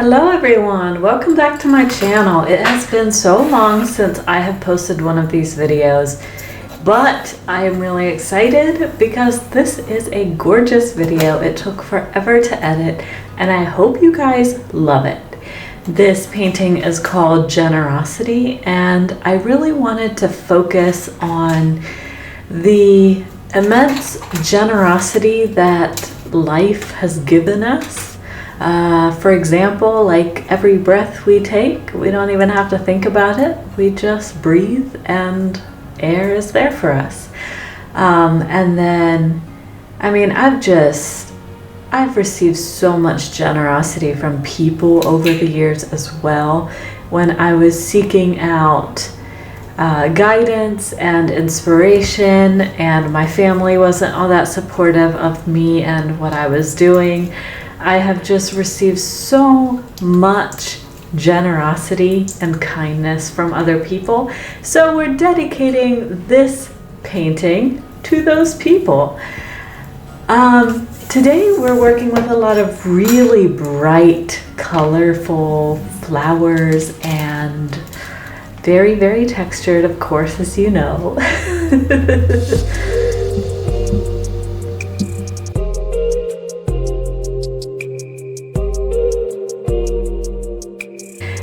Hello everyone, welcome back to my channel. It has been so long since I have posted one of these videos, but I am really excited because this is a gorgeous video. It took forever to edit and I hope you guys love it. This painting is called Generosity and I really wanted to focus on the immense generosity that life has given us. For example, like every breath we take, we don't even have to think about it. We just breathe and air is there for us. And then, I mean, I've received so much generosity from people over the years as well. When I was seeking out guidance and inspiration and my family wasn't all that supportive of me and what I was doing, I have just received so much generosity and kindness from other people. So we're dedicating this painting to those people. Today we're working with a lot of really bright, colorful flowers and very, very textured, of course, as you know.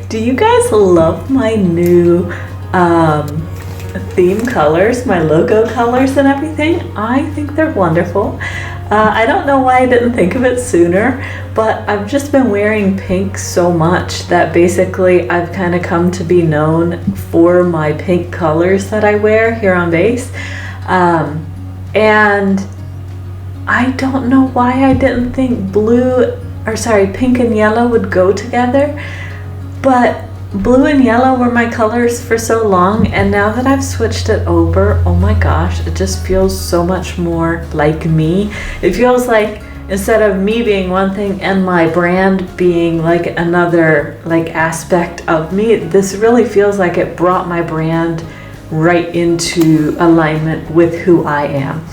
Do you guys love my new theme colors, my logo colors and everything? I think they're wonderful. I don't know why I didn't think of it sooner, but I've just been wearing pink so much that basically I've kind of come to be known for my pink colors that I wear here on base. And I don't know why I didn't think pink and yellow would go together. But blue and yellow were my colors for so long, and now that I've switched it over, oh my gosh, it just feels so much more like me. It feels like instead of me being one thing and my brand being like another aspect of me, this really feels like it brought my brand right into alignment with who I am.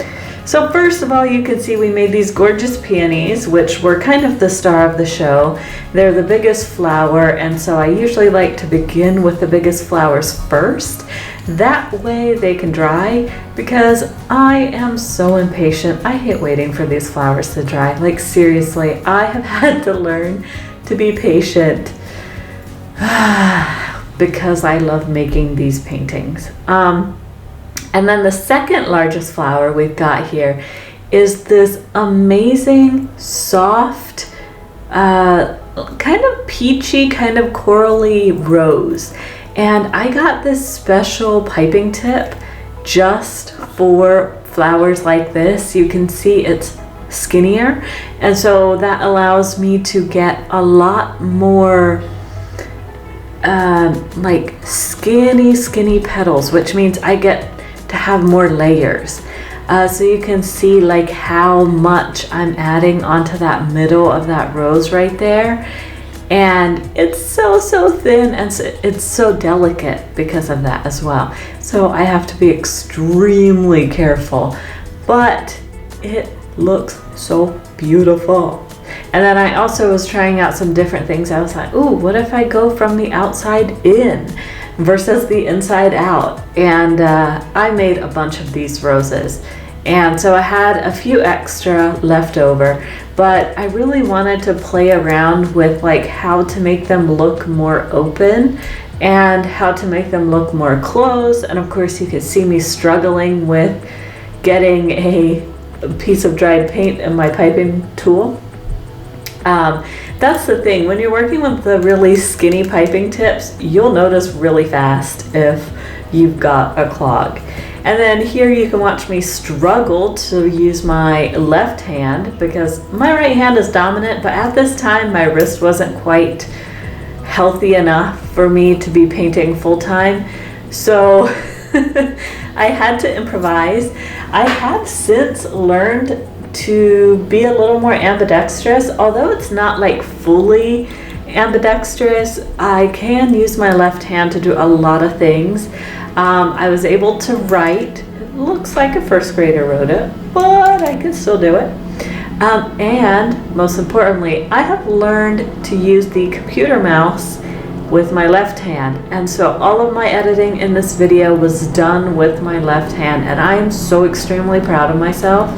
So first of all, you can see we made these gorgeous peonies, which were kind of the star of the show. They're the biggest flower, and so I usually like to begin with the biggest flowers first. That way they can dry, because I am so impatient. I hate waiting for these flowers to dry. Like seriously, I have had to learn to be patient because I love making these paintings. And then the second largest flower we've got here is this amazing, soft, kind of peachy, kind of corally rose. And I got this special piping tip just for flowers like this. You can see it's skinnier. And so that allows me to get a lot more like skinny petals, which means I get to have more layers. So you can see like how much I'm adding onto that middle of that rose right there. And it's so thin and it's so delicate because of that as well. So I have to be extremely careful, but it looks so beautiful. And then I also was trying out some different things. I was like, ooh, what if I go from the outside in versus the inside out? And I made a bunch of these roses, and so I had a few extra left over, but I really wanted to play around with like how to make them look more open and how to make them look more closed. And of course you could see me struggling with getting a piece of dried paint in my piping tool. That's the thing, when you're working with the really skinny piping tips, you'll notice really fast if you've got a clog. And then here you can watch me struggle to use my left hand because my right hand is dominant, but at this time my wrist wasn't quite healthy enough for me to be painting full time. So I had to improvise. I have since learned to be a little more ambidextrous, although it's not like fully ambidextrous. I can use my left hand to do a lot of things. I was able to write. It looks like a first grader wrote it, but I can still do it. And most importantly, I have learned to use the computer mouse with my left hand, and so all of my editing in this video was done with my left hand, and I am so extremely proud of myself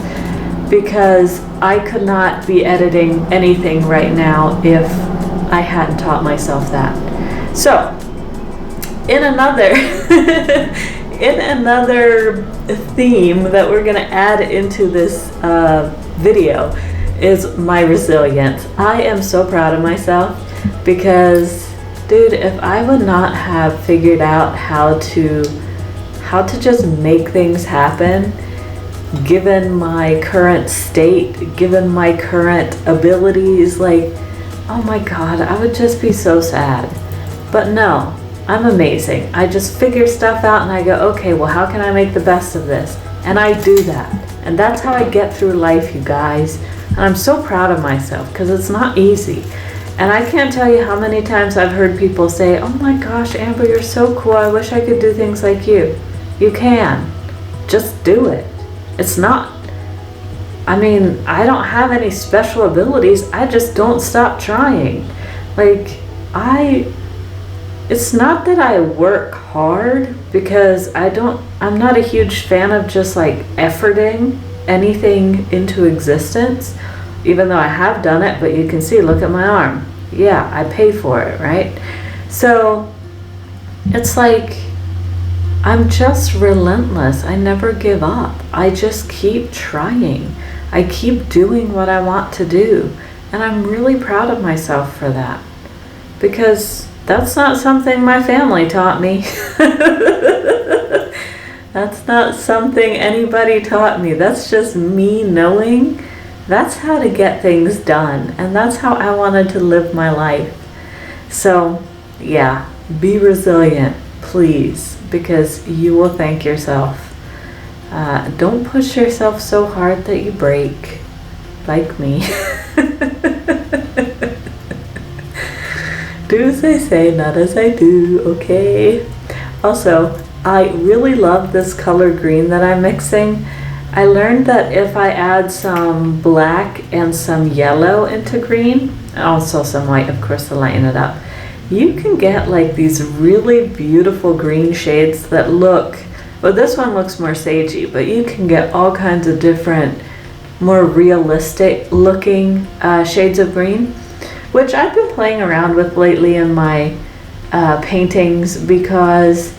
because I could not be editing anything right now if I hadn't taught myself that. So in another in another theme that we're going to add into this video is my resilience. I am so proud of myself because, dude, if I would not have figured out how to just make things happen, given my current state, given my current abilities, like, oh my God, I would just be so sad. But no, I'm amazing. I just figure stuff out and I go, okay, well, how can I make the best of this? And I do that. And that's how I get through life, you guys. And I'm so proud of myself because it's not easy. And I can't tell you how many times I've heard people say, oh my gosh, Amber, you're so cool. I wish I could do things like you. You can. Just do it. It's not, I mean, I don't have any special abilities. I just don't stop trying. Like, it's not that I work hard because I'm not a huge fan of just like efforting anything into existence, even though I have done it, but you can see, look at my arm. Yeah, I pay for it, right? So it's like, I'm just relentless. I never give up. I just keep trying. I keep doing what I want to do. And I'm really proud of myself for that because that's not something my family taught me. That's not something anybody taught me. That's just me knowing that's how to get things done. And that's how I wanted to live my life. So yeah, be resilient, please, because you will thank yourself. Don't push yourself so hard that you break, like me. Do as I say, not as I do, okay? Also, I really love this color green that I'm mixing. I learned that if I add some black and some yellow into green, also some white, of course, to lighten it up, you can get like these really beautiful green shades that look, well, this one looks more sagey, but you can get all kinds of different, more realistic looking shades of green, which I've been playing around with lately in my paintings because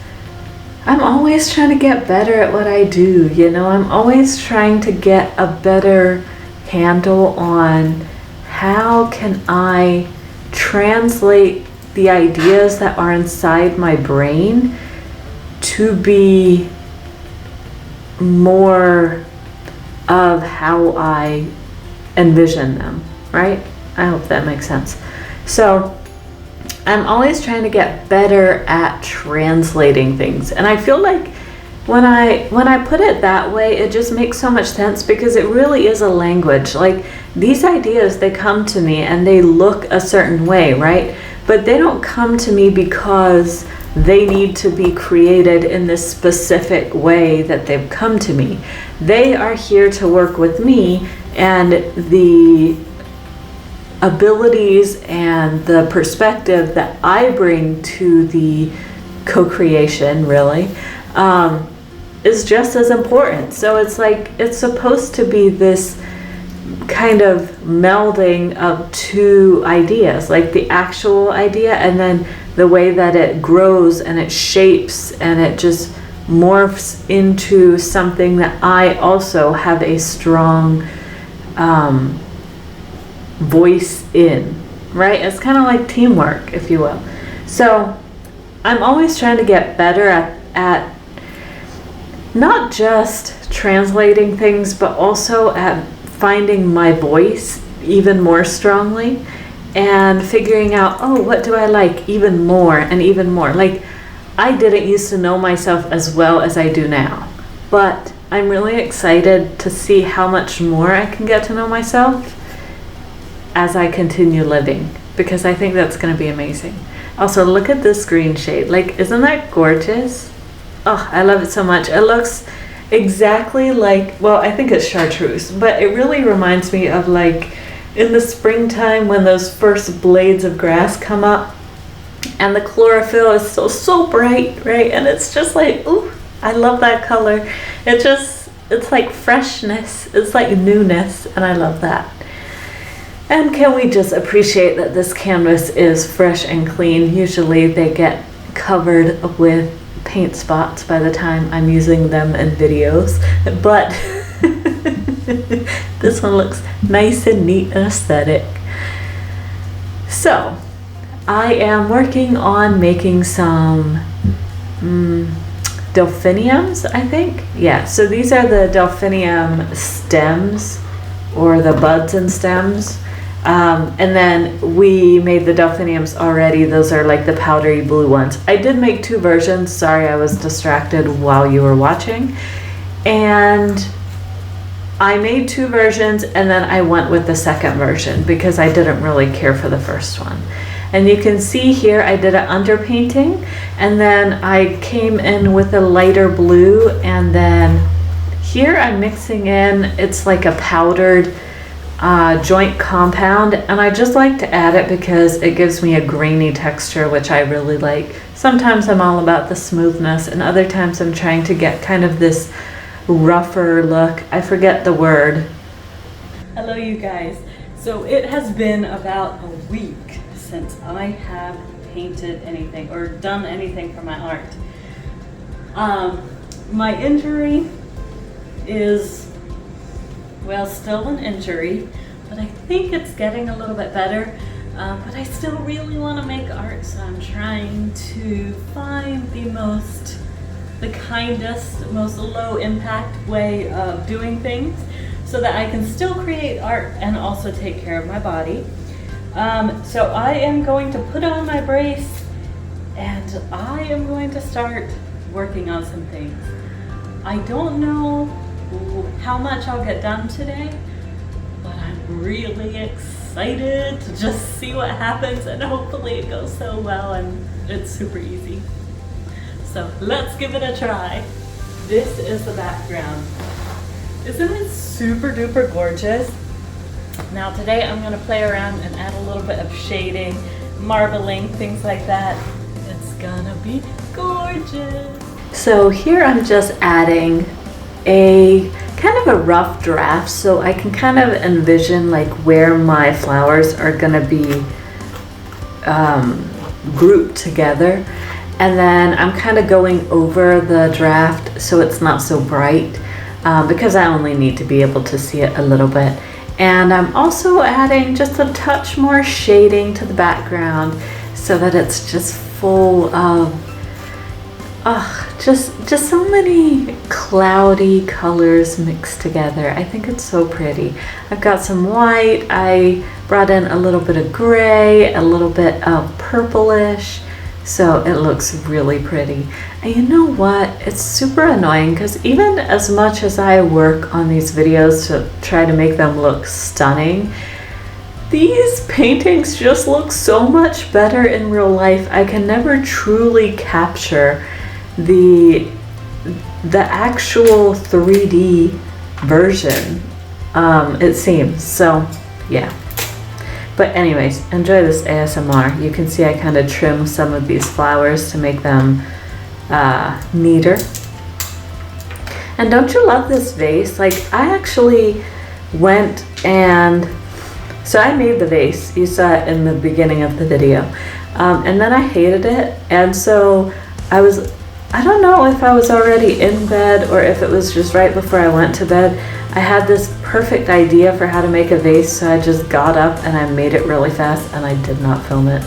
I'm always trying to get better at what I do, you know? I'm always trying to get a better handle on how can I translate the ideas that are inside my brain to be more of how I envision them, right? I hope that makes sense. So I'm always trying to get better at translating things. And I feel like when I put it that way, it just makes so much sense because it really is a language. Like these ideas, they come to me and they look a certain way, right? But they don't come to me because they need to be created in this specific way that they've come to me. They are here to work with me, and the abilities and the perspective that I bring to the co-creation really is just as important. So it's like it's supposed to be this kind of melding of two ideas, like the actual idea and then the way that it grows and it shapes and it just morphs into something that I also have a strong voice in, right? It's kind of like teamwork, if you will. So I'm always trying to get better at not just translating things, but also at finding my voice even more strongly and figuring out, oh, what do I like even more and even more. Like I didn't used to know myself as well as I do now, but I'm really excited to see how much more I can get to know myself as I continue living, because I think that's going to be amazing. Also, look at this green shade. Like, isn't that gorgeous? Oh, I love it so much. It looks exactly like, well, I think it's chartreuse, but it really reminds me of like in the springtime when those first blades of grass come up and the chlorophyll is so bright, right? And it's just like, ooh, I love that color. It's like freshness, it's like newness, and I love that. And can we just appreciate that this canvas is fresh and clean? Usually they get covered with paint spots by the time I'm using them in videos, but this one looks nice and neat and aesthetic. So I am working on making some delphiniums, I think. Yeah, so these are the delphinium stems, or the buds and stems. And then we made the delphiniums already. Those are like the powdery blue ones. I did make two versions. Sorry, I was distracted while you were watching. And I made two versions, and then I went with the second version because I didn't really care for the first one. And you can see here I did an underpainting, and then I came in with a lighter blue, and then here I'm mixing in, it's like a powdered joint compound, and I just like to add it because it gives me a grainy texture, which I really like. Sometimes I'm all about the smoothness, and other times I'm trying to get kind of this rougher look. I forget the word. Hello you guys. So it has been about a week since I have painted anything or done anything for my art. My injury is, well, still an injury, but I think it's getting a little bit better. But I still really want to make art, so I'm trying to find the kindest, most low impact way of doing things so that I can still create art and also take care of my body. So I am going to put on my brace and I am going to start working on some things. I don't know how much I'll get done today, but I'm really excited to just see what happens, and hopefully it goes so well and it's super easy. So let's give it a try. This is the background. Isn't it super duper gorgeous? Now today I'm going to play around and add a little bit of shading, marbling, things like that. It's gonna be gorgeous. So here I'm just adding a kind of a rough draft so I can kind of envision like where my flowers are gonna be grouped together. And then I'm kind of going over the draft so it's not so bright because I only need to be able to see it a little bit. And I'm also adding just a touch more shading to the background so that it's just full of just so many cloudy colors mixed together. I think it's so pretty. I've got some white, I brought in a little bit of gray, a little bit of purplish, so it looks really pretty. And you know what? It's super annoying because even as much as I work on these videos to try to make them look stunning, these paintings just look so much better in real life. I can never truly capture the actual 3D version, it seems. So yeah. But anyways, enjoy this ASMR. You can see I kind of trim some of these flowers to make them neater. And don't you love this vase? Like, I actually went and, so I made the vase. You saw it in the beginning of the video. And then I hated it. And so I don't know if I was already in bed or if it was just right before I went to bed. I had this perfect idea for how to make a vase, so I just got up and I made it really fast, and I did not film it.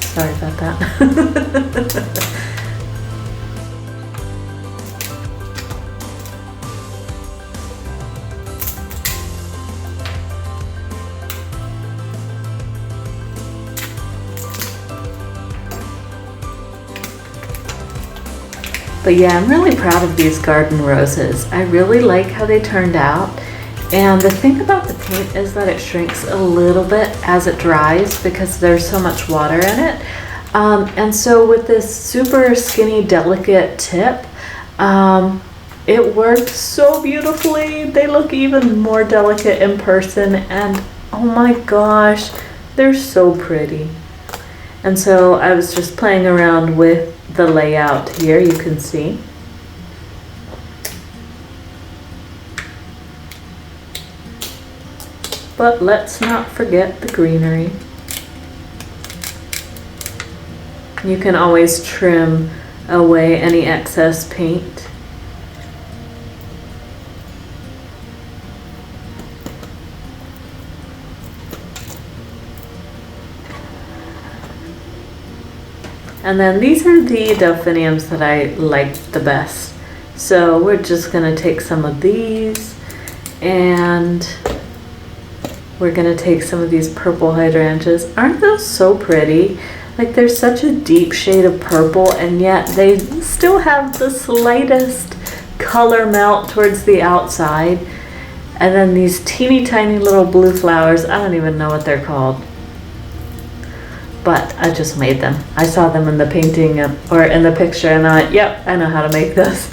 Sorry about that. But yeah, I'm really proud of these garden roses. I really like how they turned out. And the thing about the paint is that it shrinks a little bit as it dries because there's so much water in it. And so with this super skinny, delicate tip, It worked so beautifully. They look even more delicate in person, and oh my gosh, they're so pretty. And so I was just playing around with the layout here, you can see. But let's not forget the greenery. You can always trim away any excess paint. And then these are the delphiniums that I liked the best. So we're just gonna take some of these, and we're gonna take some of these purple hydrangeas. Aren't those so pretty? Like, they're such a deep shade of purple, and yet they still have the slightest color melt towards the outside. And then these teeny tiny little blue flowers, I don't even know what they're called, but I just made them. I saw them in the painting or in the picture, and I went, yep, I know how to make this.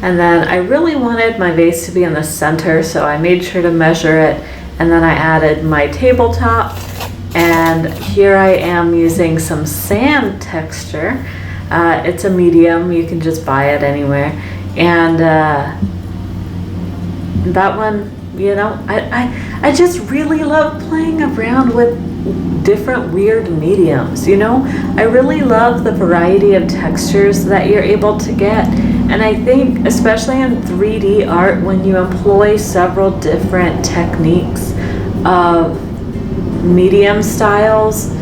And then I really wanted my vase to be in the center, so I made sure to measure it, and then I added my tabletop, and here I am using some sand texture. It's a medium, you can just buy it anywhere. And that one, you know, I just really love playing around with different weird mediums, you know? I really love the variety of textures that you're able to get. And I think, especially in 3D art, when you employ several different techniques of medium styles,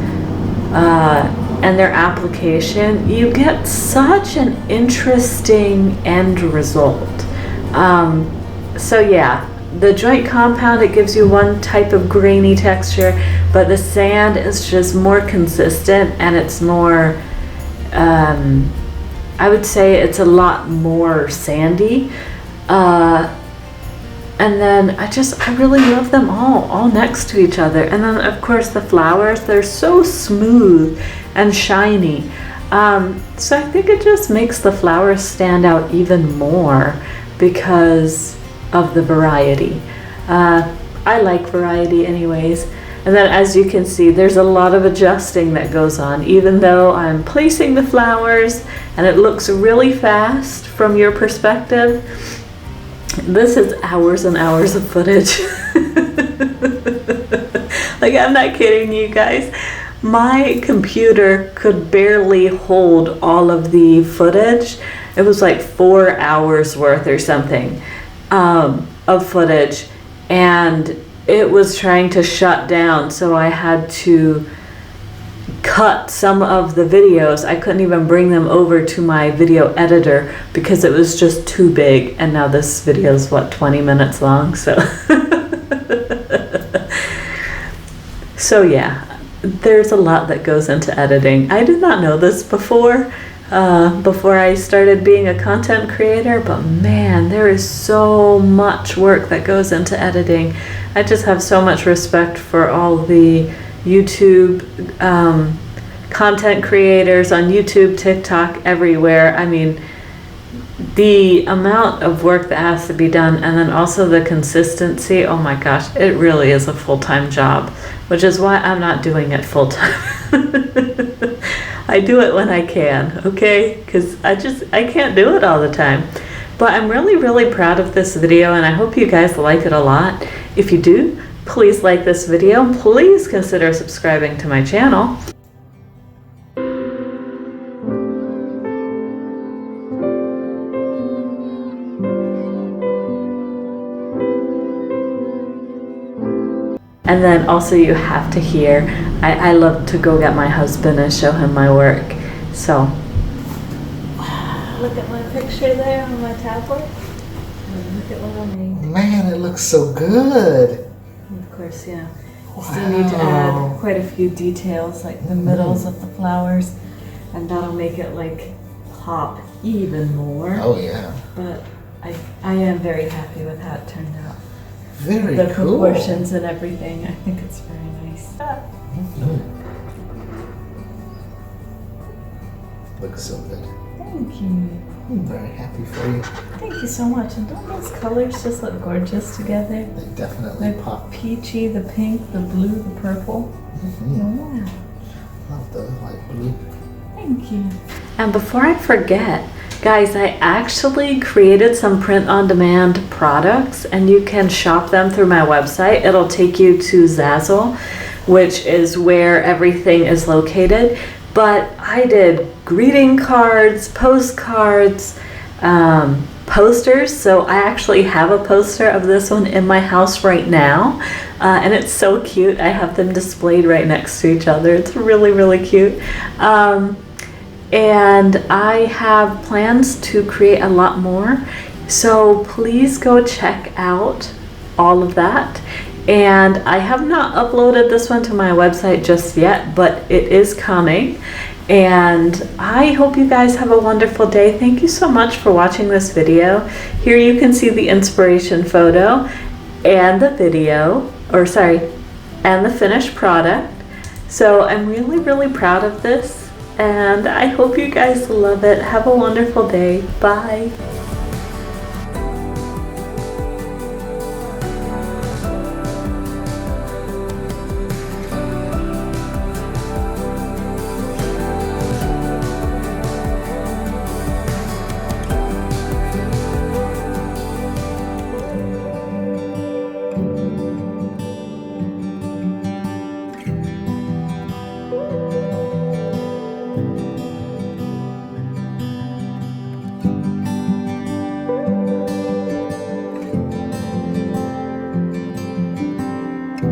and their application, you get such an interesting end result. So yeah, the joint compound, it gives you one type of grainy texture, but the sand is just more consistent, and it's more, I would say it's a lot more sandy. And then I really love them all next to each other. And then of course the flowers, they're so smooth and shiny. So I think it just makes the flowers stand out even more because of the variety. I like variety anyways. And then as you can see, there's a lot of adjusting that goes on, even though I'm placing the flowers and it looks really fast from your perspective. This is hours and hours of footage. Like, I'm not kidding you guys. My computer could barely hold all of the footage. It was like 4 hours worth or something of footage, and it was trying to shut down, so I had to cut some of the videos. I couldn't even bring them over to my video editor because it was just too big. And now this video is what, 20 minutes long, so so yeah, there's a lot that goes into editing. I did not know this before I started being a content creator, but man, there is so much work that goes into editing. I just have so much respect for all the YouTube content creators on YouTube, TikTok, everywhere. I mean, the amount of work that has to be done, and then also the consistency, oh my gosh, it really is a full-time job, which is why I'm not doing it full-time. I do it when I can, okay? Because I can't do it all the time. But I'm really, really proud of this video, and I hope you guys like it a lot. If you do, please like this video, and please consider subscribing to my channel. And then also you have to hear, I love to go get my husband and show him my work. So, look at my picture there on my tablet. And look at what I made. Man, it looks so good. Of course, yeah. Wow. Still need to add quite a few details, like the middles of the flowers, and that'll make it like pop even more. Oh yeah. But I am very happy with how it turned out. Very the cool. proportions and everything. I think it's very nice. Looks so good. Thank you. I'm very happy for you. Thank you so much. And don't those colors just look gorgeous together? They definitely The pop. peachy, the pink, the blue, the purple. Wow. Love the light blue. Thank you. And before I forget, guys, I actually created some print-on-demand products and you can shop them through my website. It'll take you to Zazzle, which is where everything is located. But I did greeting cards, postcards, posters. So I actually have a poster of this one in my house right now. And it's so cute. I have them displayed right next to each other. It's really, really cute. And I have plans to create a lot more. So please go check out all of that. And I have not uploaded this one to my website just yet, but it is coming. And I hope you guys have a wonderful day. Thank you so much for watching this video. Here you can see the inspiration photo and the video, and the finished product. So I'm really, really proud of this. And I hope you guys love it. Have a wonderful day. Bye.